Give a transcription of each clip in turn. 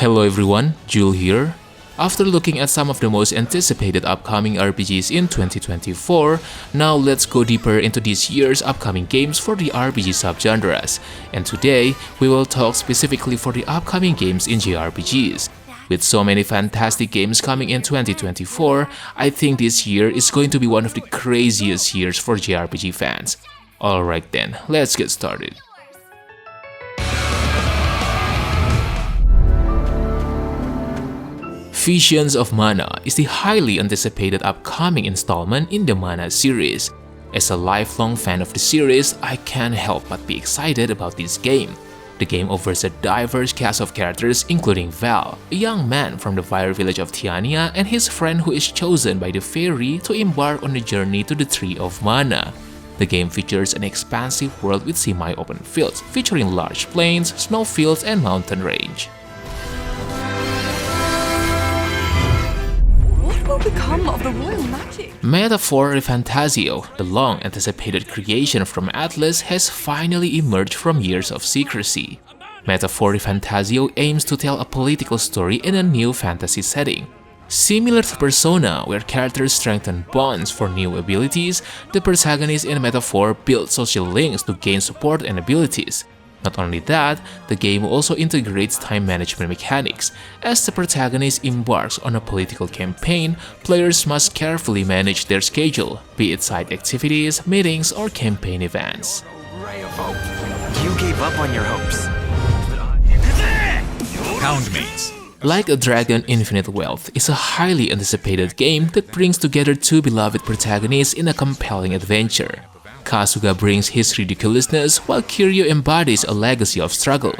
Hello everyone, Jul here. After looking at some of the most anticipated upcoming RPGs in 2024, now let's go deeper into this year's upcoming games for the RPG subgenres. And today, we will talk specifically for the upcoming games in JRPGs. With so many fantastic games coming in 2024, I think this year is going to be one of the craziest years for JRPG fans. Alright then, let's get started. Visions of Mana is the highly anticipated upcoming installment in the Mana series. As a lifelong fan of the series, I can't help but be excited about this game. The game offers a diverse cast of characters including Val, a young man from the fire village of Tiania, and his friend who is chosen by the fairy to embark on a journey to the Tree of Mana. The game features an expansive world with semi-open fields, featuring large plains, snowfields, and mountain range. What will become of the royal magic? Metaphor ReFantazio, the long-anticipated creation from Atlus, has finally emerged from years of secrecy. Metaphor ReFantazio aims to tell a political story in a new fantasy setting. Similar to Persona, where characters strengthen bonds for new abilities, the protagonist in Metaphor builds social links to gain support and abilities. Not only that, the game also integrates time management mechanics. As the protagonist embarks on a political campaign, players must carefully manage their schedule, be it side activities, meetings, or campaign events. Ray of hope. You gave up on your hopes. Houndmates. Like a Dragon, Infinite Wealth is a highly anticipated game that brings together two beloved protagonists in a compelling adventure. Kasuga brings his ridiculousness, while Kiryu embodies a legacy of struggle.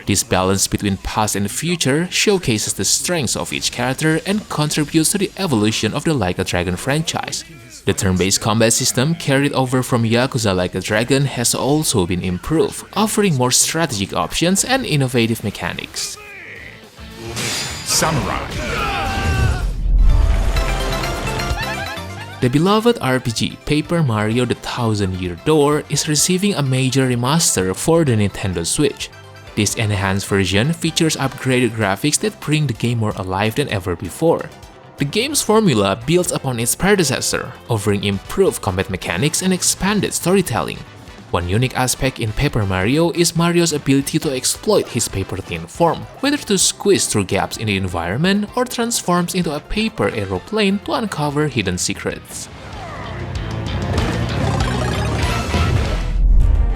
This balance between past and future showcases the strengths of each character and contributes to the evolution of the Like a Dragon franchise. The turn-based combat system carried over from Yakuza Like a Dragon has also been improved, offering more strategic options and innovative mechanics. Samurai. The beloved RPG Paper Mario: The Thousand-Year Door is receiving a major remaster for the Nintendo Switch. This enhanced version features upgraded graphics that bring the game more alive than ever before. The game's formula builds upon its predecessor, offering improved combat mechanics and expanded storytelling. One unique aspect in Paper Mario is Mario's ability to exploit his paper-thin form, whether to squeeze through gaps in the environment or transforms into a paper aeroplane to uncover hidden secrets.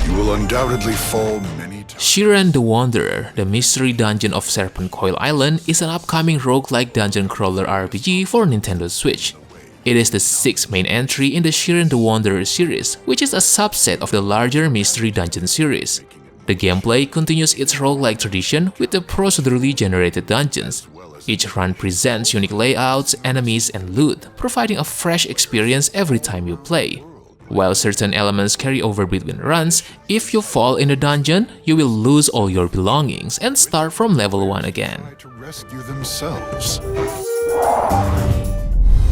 You will undoubtedly fall many times. Shiren the Wanderer, the mystery dungeon of Serpentcoil Island, is an upcoming roguelike dungeon crawler RPG for Nintendo Switch. It is the 6th main entry in the Shiren the Wanderer series, which is a subset of the larger Mystery Dungeon series. The gameplay continues its roguelike tradition with the procedurally generated dungeons. Each run presents unique layouts, enemies, and loot, providing a fresh experience every time you play. While certain elements carry over between runs, if you fall in a dungeon, you will lose all your belongings and start from level 1 again. To rescue themselves.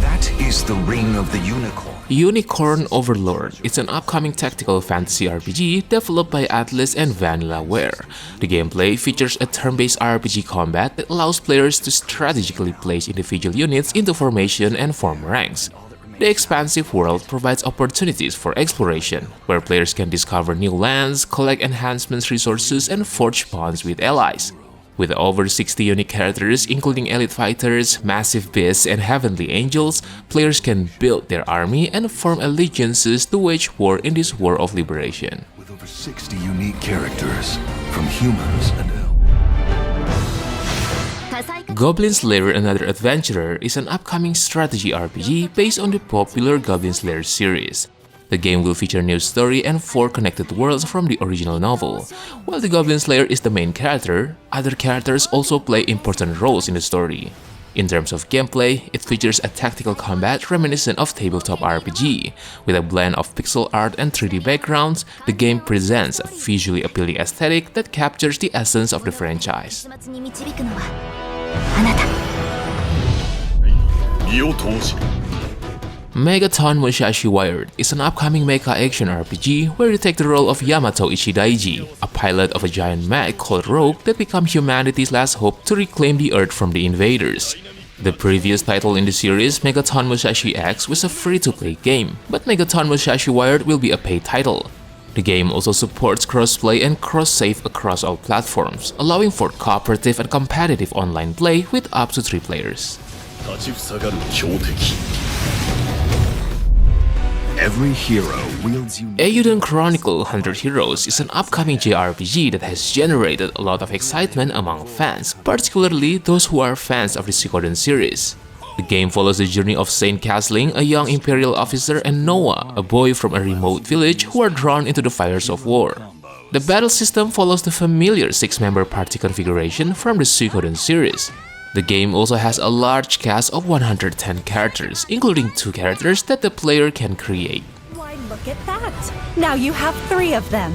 That is the Ring of the Unicorn. Unicorn Overlord is an upcoming tactical fantasy RPG developed by Atlus and Vanillaware. The gameplay features a turn-based RPG combat that allows players to strategically place individual units into formation and form ranks. The expansive world provides opportunities for exploration, where players can discover new lands, collect enhancements resources, and forge bonds with allies. With over 60 unique characters including elite fighters, massive beasts, and heavenly angels, players can build their army and form allegiances to wage war in this war of liberation. With over 60 unique characters, from humans and elves. Goblin Slayer: Another Adventurer is an upcoming strategy RPG based on the popular Goblin Slayer series. The game will feature a new story and 4 connected worlds from the original novel. While the Goblin Slayer is the main character, other characters also play important roles in the story. In terms of gameplay, it features a tactical combat reminiscent of tabletop RPG. With a blend of pixel art and 3D backgrounds, the game presents a visually appealing aesthetic that captures the essence of the franchise. Megaton Musashi Wired is an upcoming mecha action RPG where you take the role of Yamato Ichidaiji, a pilot of a giant mech called Rogue that becomes humanity's last hope to reclaim the Earth from the invaders. The previous title in the series, Megaton Musashi X, was a free-to-play game, but Megaton Musashi Wired will be a paid title. The game also supports cross-play and cross-save across all platforms, allowing for cooperative and competitive online play with up to 3 players. Every hero wields unique... Eiyuden Chronicle 100 Heroes is an upcoming JRPG that has generated a lot of excitement among fans, particularly those who are fans of the Suikoden series. The game follows the journey of Saint Castling, a young Imperial officer, and Noah, a boy from a remote village who are drawn into the fires of war. The battle system follows the familiar 6-member party configuration from the Suikoden series. The game also has a large cast of 110 characters, including 2 characters that the player can create. Why, look at that! Now you have 3 of them!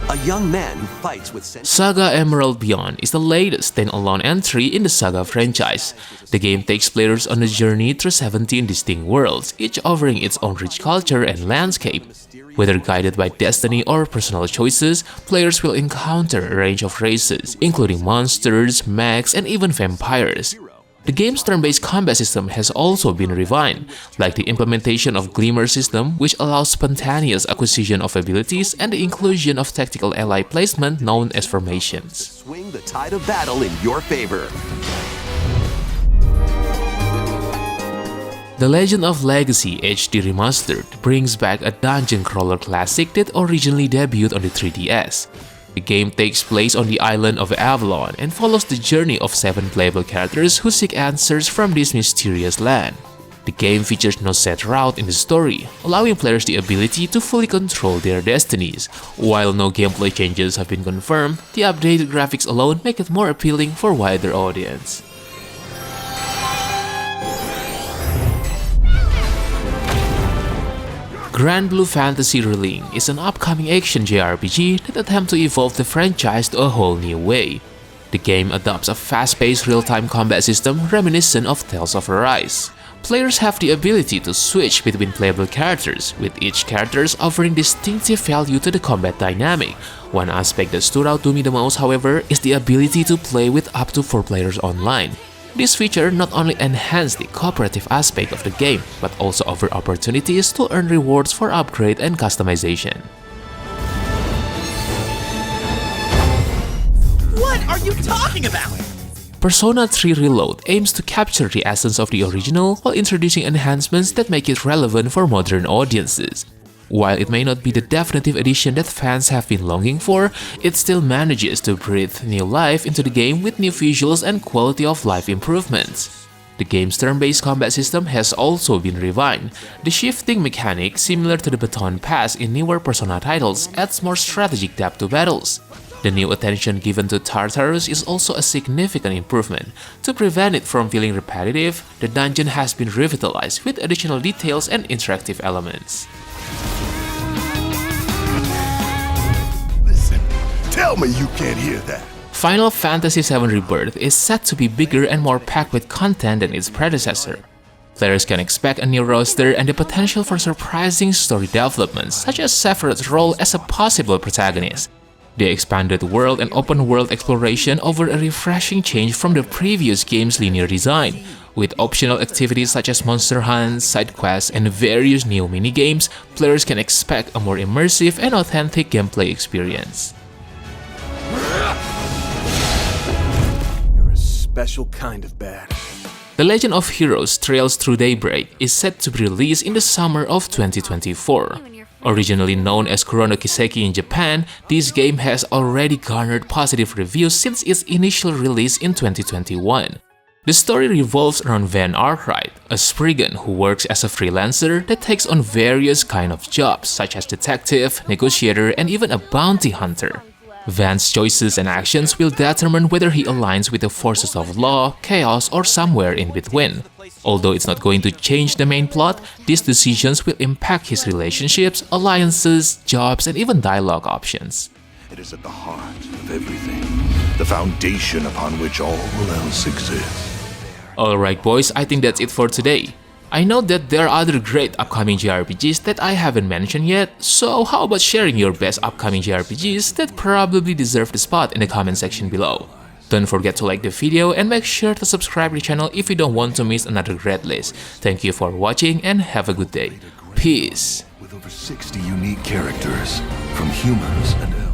A young man who fights with SaGa Emerald Beyond is the latest standalone entry in the SaGa franchise. The game takes players on a journey through 17 distinct worlds, each offering its own rich culture and landscape. Whether guided by destiny or personal choices, players will encounter a range of races, including monsters, mechs, and even vampires. The game's turn-based combat system has also been refined, like the implementation of Glimmer system, which allows spontaneous acquisition of abilities and the inclusion of tactical ally placement known as formations. swing the tide of battle in your favor. The Legend of Legacy HD Remastered brings back a dungeon crawler classic that originally debuted on the 3DS. The game takes place on the island of Avalon and follows the journey of 7 playable characters who seek answers from this mysterious land. The game features no set route in the story, allowing players the ability to fully control their destinies. While no gameplay changes have been confirmed, the updated graphics alone make it more appealing for a wider audience. Granblue Fantasy Relink is an upcoming action JRPG that attempts to evolve the franchise to a whole new way. The game adopts a fast-paced real-time combat system reminiscent of Tales of Arise. Players have the ability to switch between playable characters, with each character offering distinctive value to the combat dynamic. One aspect that stood out to me the most, however, is the ability to play with up to 4 players online. This feature not only enhances the cooperative aspect of the game, but also offers opportunities to earn rewards for upgrade and customization. What are you talking about? Persona 3 Reload aims to capture the essence of the original while introducing enhancements that make it relevant for modern audiences. While it may not be the definitive edition that fans have been longing for, it still manages to breathe new life into the game with new visuals and quality of life improvements. The game's turn-based combat system has also been refined. The shifting mechanic, similar to the baton pass in newer Persona titles, adds more strategic depth to battles. The new attention given to Tartarus is also a significant improvement. To prevent it from feeling repetitive, the dungeon has been revitalized with additional details and interactive elements. Listen, tell me you can't hear that. Final Fantasy VII Rebirth is set to be bigger and more packed with content than its predecessor. Players can expect a new roster and the potential for surprising story developments, such as Sephiroth's role as a possible protagonist. The expanded world and open-world exploration offer a refreshing change from the previous game's linear design. With optional activities such as monster hunts, side quests, and various new minigames, players can expect a more immersive and authentic gameplay experience. You're a special kind of bad. The Legend of Heroes Trails Through Daybreak is set to be released in the summer of 2024. Originally known as Kuro no Kiseki in Japan, this game has already garnered positive reviews since its initial release in 2021. The story revolves around Van Arkwright, a spriggan who works as a freelancer that takes on various kinds of jobs such as detective, negotiator, and even a bounty hunter. Van's choices and actions will determine whether he aligns with the forces of law, chaos, or somewhere in between. Although it's not going to change the main plot, these decisions will impact his relationships, alliances, jobs, and even dialogue options. It is at the heart of everything, the foundation upon which all else exists. Alright boys, I think that's it for today. I know that there are other great upcoming JRPGs that I haven't mentioned yet, so how about sharing your best upcoming JRPGs that probably deserve the spot in the comment section below. Don't forget to like the video and make sure to subscribe to the channel if you don't want to miss another great list. Thank you for watching and have a good day. Peace! With over 60 unique characters, from humans and